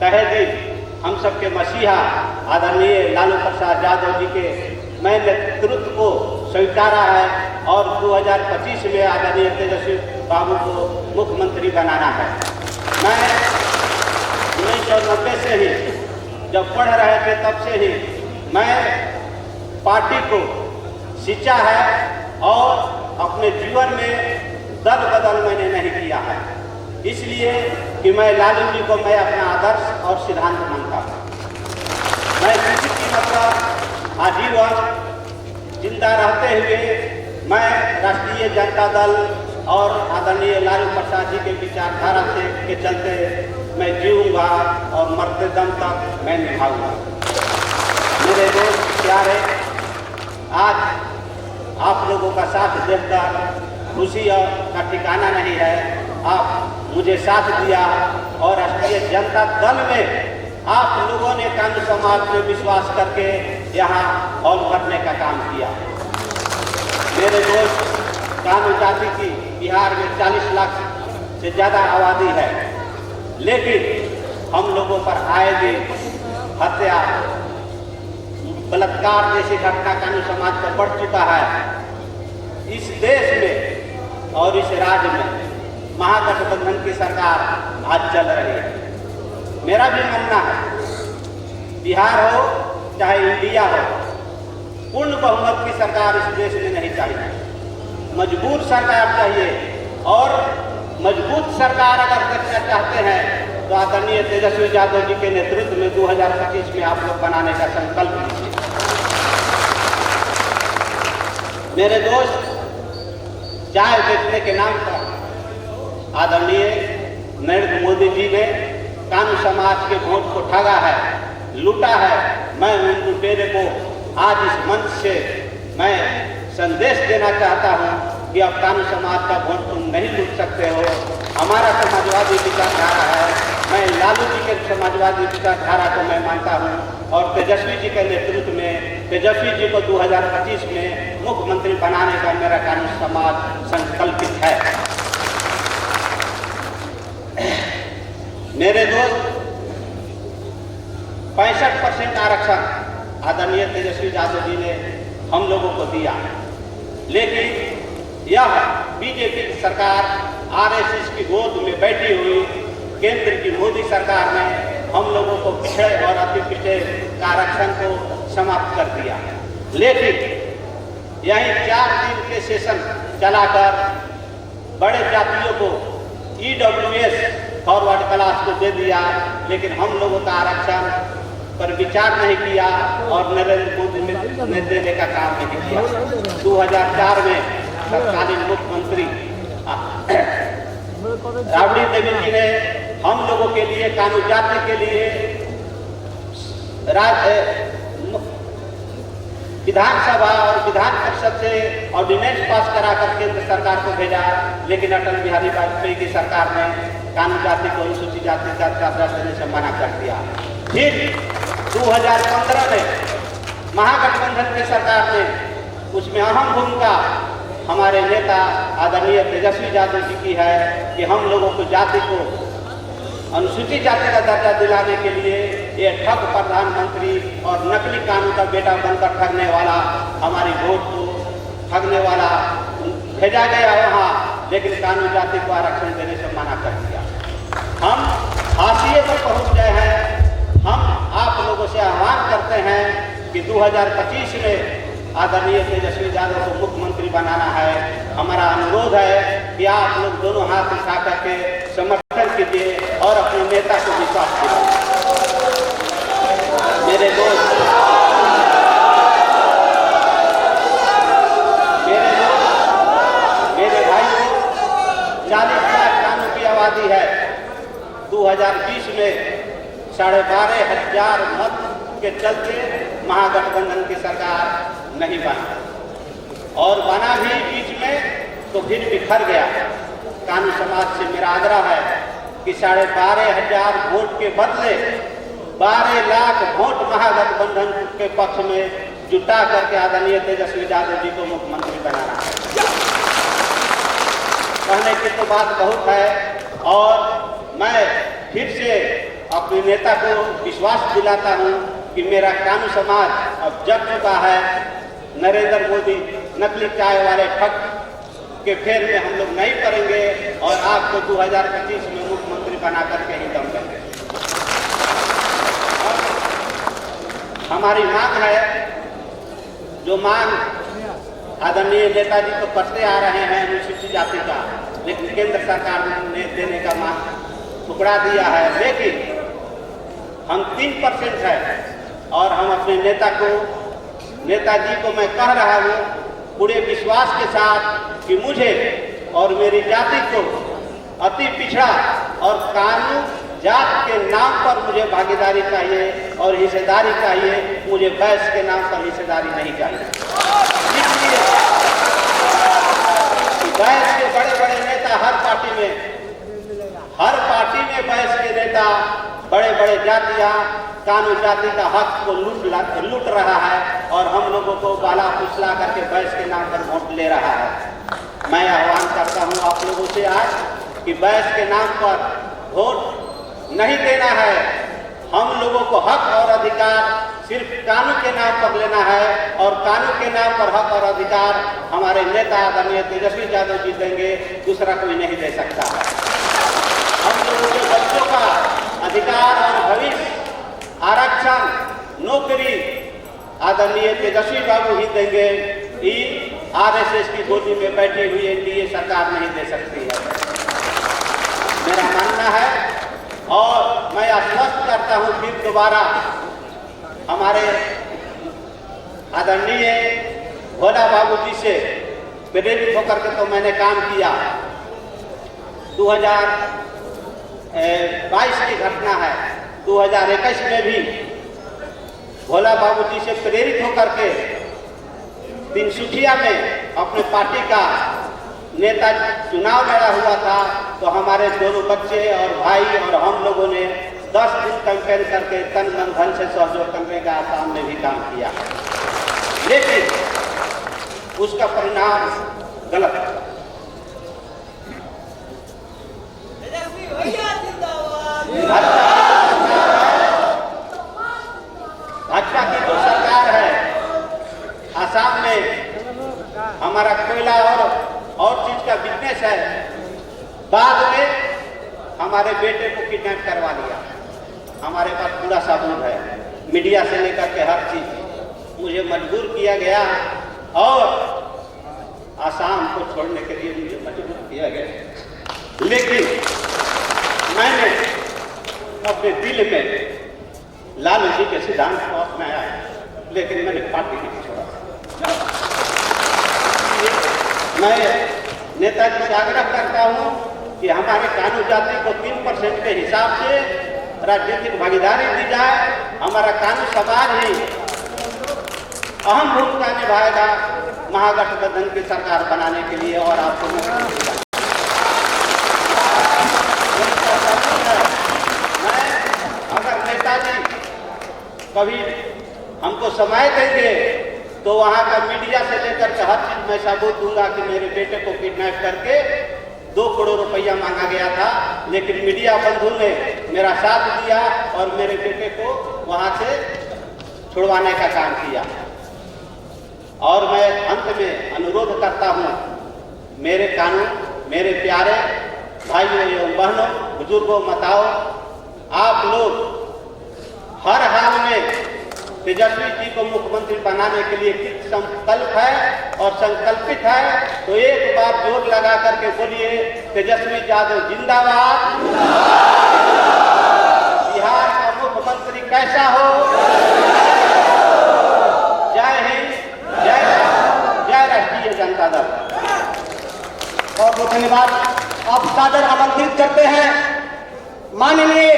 तहे दिल हम सबके मसीहा आदरणीय लालू प्रसाद यादव जी के मैं नेतृत्व को स्वीकारा है और 2025 में आदरणीय तेजस्वी बाबू को मुख्यमंत्री बनाना है। मैं 1990 से ही जब पढ़ रहे थे तब से ही मैं पार्टी को सींचा है और अपने जीवन में दल बदल मैंने नहीं किया है, इसलिए कि मैं लालू जी को मैं अपना आदर्श और सिद्धांत मानता हूँ। मैं किसी कीमत पर आजीवन जिंदा रहते हुए मैं राष्ट्रीय जनता दल और आदरणीय लालू प्रसाद जी के विचारधारा से के चलते मैं जीऊँगा और मरते दम तक मैं निभाऊंगा। मेरे दोस्त प्यारे, आज आप लोगों का साथ देखकर खुशी का ठिकाना नहीं है। आप मुझे साथ दिया और राष्ट्रीय जनता दल में आप लोगों ने कानून समाज में विश्वास करके यहाँ हॉल भरने का काम किया। मेरे दोस्त, कानून जाति की बिहार में 40 लाख से ज़्यादा आबादी है, लेकिन हम लोगों पर आए दिन हत्या, बलात्कार जैसी घटना कानून समाज पर बढ़ चुका है। इस देश में और इस राज्य में महागठबंधन की सरकार आज चल रही है। मेरा भी मानना है, बिहार हो चाहे इंडिया हो, पूर्ण बहुमत की सरकार इस देश में नहीं चाहिए, मजबूत सरकार चाहिए। और मजबूत सरकार अगर देखना चाहते हैं तो आदरणीय तेजस्वी यादव जी के नेतृत्व में 2025 में आप लोग बनाने का संकल्प लीजिए। मेरे दोस्त, चाय बेचने के नाम पर आदरणीय नरेंद्र मोदी जी ने कानून समाज के वोट को ठगा है, लूटा है। मैं उन लुटेरे को आज इस मंच से मैं संदेश देना चाहता हूं कि अब कानून समाज का वोट तुम नहीं लूट सकते हो। हमारा समाजवादी विचारधारा है, मैं लालू जी के समाजवादी विचारधारा को मैं मानता हूं और तेजस्वी जी के नेतृत्व में तेजस्वी जी को 2025 में मुख्यमंत्री बनाने का मेरा कानून समाज संकल्पित है। मेरे दोस्त, 65% आरक्षण आदरणीय तेजस्वी यादव जी ने हम लोगों को दिया, लेकिन यह बीजेपी की सरकार आरएसएस की गोद में बैठी हुई केंद्र की मोदी सरकार ने हम लोगों को पिछड़े और अति पिछड़े का आरक्षण को समाप्त कर दिया। लेकिन यही 4 दिन के सेशन चलाकर बड़े जातियों को EWS फॉरवर्ड क्लास को दे दिया, लेकिन हम लोगों का आरक्षण पर विचार नहीं किया और नरेंद्र मोदी ने देने का काम नहीं किया। 2004 में तत्कालीन मुख्यमंत्री राबड़ी देवी जी ने हम लोगों के लिए कानून जाति के लिए विधानसभा और विधान परिषद से ऑर्डिनेंस पास कराकर केंद्र सरकार को भेजा, लेकिन अटल बिहारी वाजपेयी की सरकार ने कानून जाति को अनुसूचित जाति का दर्जा देने से मना कर दिया। फिर 2015 में महागठबंधन की सरकार ने उसमें अहम भूमिका हमारे नेता आदरणीय तेजस्वी यादव जी की है कि हम लोगों को जाति को अनुसूचित जाति का दर्जा दिलाने के लिए ये ठग प्रधानमंत्री और नकली कानून का बेटा बनकर ठगने वाला, हमारी वोट को ठगने वाला भेजा गया वहाँ, लेकिन कानून जाति को आरक्षण देने से मना कर दिया। हम हाशिए पर पहुँच गए हैं। हम आप लोगों से आह्वान करते हैं कि 2025 में आदरणीय तेजस्वी यादव को मुख्यमंत्री बनाना है। हमारा अनुरोध है कि आप लोग दोनों हाथ उठा करके समर्थन कीजिए और अपने नेता को विश्वास कीजिए। मेरे दोस्त, मेरे भाई, 40 लाख कानून की आबादी है। 2020 में 12,500 मत के चलते महागठबंधन की सरकार नहीं बना और बना भी बीच में तो फिर बिखर गया। कानून समाज से मेरा आग्रह है कि 12,500 वोट के बदले 12 लाख वोट महागठबंधन के पक्ष में जुटा करके आदरणीय तेजस्वी यादव जी को मुख्यमंत्री बनाना है। कहने की तो बात बहुत है और मैं फिर से अपने नेता को विश्वास दिलाता हूँ कि मेरा कानून समाज अब जग चुका है। नरेंद्र मोदी नकली चाय वाले ठग के फेर में हम लोग नहीं पड़ेंगे और आपको 2025 में मुख्यमंत्री बना करके ही दम देंगे। हमारी मांग है, जो मांग आदरणीय नेताजी को करते आ रहे हैं अनुसूचित जाति का, लेकिन केंद्र सरकार ने देने का मांग टुकड़ा दिया है। लेकिन हम 3% है और हम अपने नेताजी को मैं कह रहा हूँ पूरे विश्वास के साथ कि मुझे और मेरी जाति को अति पिछड़ा और कानून जात के नाम पर मुझे भागीदारी चाहिए और हिस्सेदारी चाहिए। मुझे वैश्य के नाम पर हिस्सेदारी नहीं चाहिए। इसलिए वैश्य के बड़े बड़े नेता हर पार्टी में वैश्य के नेता बड़े बड़े जातियां कानून जाति का हक को लूट रहा है और हम लोगों को गाला फुसला करके वैश्य के नाम पर वोट ले रहा है। मैं आह्वान करता हूं आप लोगों से आज कि वैश्य के नाम पर वोट नहीं देना है। हम लोगों को हक और अधिकार सिर्फ कानून के नाम पर लेना है और कानून के नाम पर हक और अधिकार हमारे नेता आदरणीय तेजस्वी यादव जी देंगे, दूसरा कोई नहीं दे सकता है। हम लोगों के बच्चों का अधिकार और भविष्य, आरक्षण, नौकरी आदरणीय तेजस्वी बाबू ही देंगे। आरएसएस की गोदी में बैठी हुई एनडीए सरकार नहीं दे सकती है, मेरा मानना है। और मैं आश्वस्त करता हूं फिर दोबारा हमारे आदरणीय भोला बाबू जी से प्रेरित होकर के तो मैंने काम किया। 2022 की घटना है, 2021 में भी भोला बाबू जी से प्रेरित होकर के तिनसुखिया में अपने पार्टी का नेता चुनाव लड़ा हुआ था, तो हमारे दोनों बच्चे और भाई और हम लोगों ने 10 दिन कैंपेन करके तन मन धन से सहयोग करने का आसाम में भी काम किया, लेकिन उसका परिणाम गलत था। भाजपा की जो सरकार है आसाम में, हमारा कोयला और चीज का बिजनेस है, बाद में हमारे बेटे को किडनैप करवा लिया। हमारे पास पूरा सबूत है, मीडिया से लेकर के हर चीज। मुझे मजबूर किया गया और आसाम को छोड़ने के लिए मुझे मजबूर किया गया, लेकिन मैंने अपने दिल में लालू जी के सिद्धांत को अपनाया, लेकिन मैंने पार्टी नहीं छोड़ा। मैं नेताजी से आग्रह करता हूं कि हमारे कानून जाति को 3% के हिसाब से राजनीतिक भागीदारी दी जाए। हमारा कानून समाज ही अहम भूमिका निभाएगा महागठबंधन की सरकार बनाने के लिए और आपको अगर नेताजी कभी हमको समय देंगे तो वहां का मीडिया से लेकर के हर चीज मैं सबूत दूंगा कि मेरे बेटे को किडनैप करके 2 करोड़ रुपया मांगा गया था, लेकिन मीडिया बंधु ने मेरा साथ दिया और मेरे बेटे को वहां से छुड़वाने का काम किया। और मैं अंत में अनुरोध करता हूं, मेरे कानून, मेरे प्यारे भाइयों एवं बहनों, बुजुर्गों, माताओं, आप लोग हर हाल में तेजस्वी जी को मुख्यमंत्री बनाने के लिए किस संकल्प है और संकल्पित है, तो एक बार जोर लगा करके बोलिए, तेजस्वी यादव जिंदाबाद। बिहार का मुख्यमंत्री कैसा हो। जय हिंद, जय राष्ट्रीय जनता दल। बहुत बहुत धन्यवाद। आप सादर आमंत्रित करते हैं माननीय